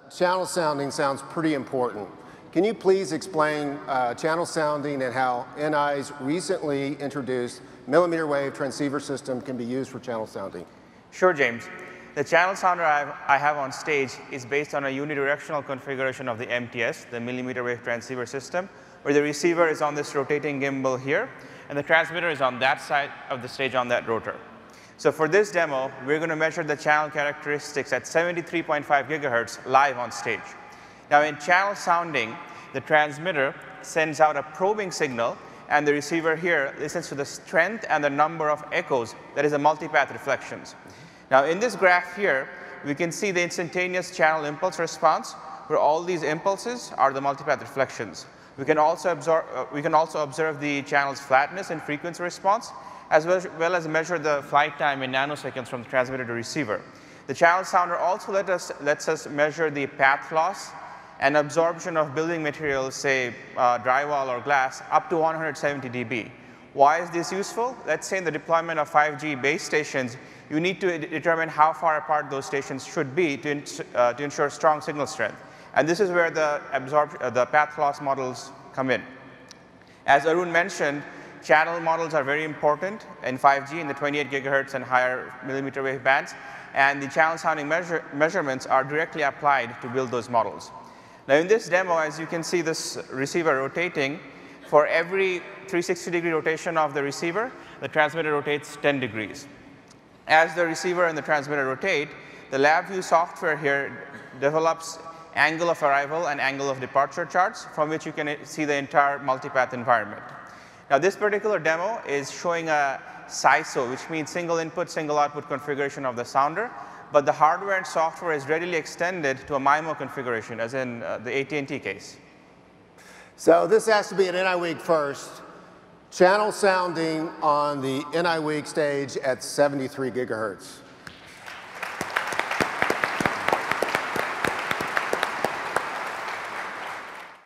channel sounding sounds pretty important. Can you please explain channel sounding and how NI's recently introduced millimeter wave transceiver system can be used for channel sounding? Sure, James. The channel sounder I have on stage is based on a unidirectional configuration of the MTS, the millimeter wave transceiver system, where the receiver is on this rotating gimbal here, and the transmitter is on that side of the stage on that rotor. So for this demo, we're going to measure the channel characteristics at 73.5 gigahertz live on stage. Now, in channel sounding, the transmitter sends out a probing signal, and the receiver here listens to the strength and the number of echoes, that is, the multipath reflections. Now, in this graph here, we can see the instantaneous channel impulse response, where all these impulses are the multipath reflections. We can also observe the channel's flatness and frequency response, as well as measure the flight time in nanoseconds from the transmitter to receiver. The channel sounder also lets us measure the path loss and absorption of building materials, say drywall or glass, up to 170 dB. Why is this useful? Let's say in the deployment of 5G base stations, you need to determine how far apart those stations should be to ensure strong signal strength. And this is where the path loss models come in. As Arun mentioned, channel models are very important in 5G in the 28 gigahertz and higher millimeter wave bands, and the channel sounding measurements are directly applied to build those models. Now, in this demo, as you can see this receiver rotating, for every 360-degree rotation of the receiver, the transmitter rotates 10 degrees. As the receiver and the transmitter rotate, the LabVIEW software here develops angle of arrival and angle of departure charts from which you can see the entire multipath environment. Now, this particular demo is showing a SISO, which means single input, single output configuration of the sounder, but the hardware and software is readily extended to a MIMO configuration, as in the AT&T case. So this has to be an NI week first. Channel sounding on the NI week stage at 73 gigahertz.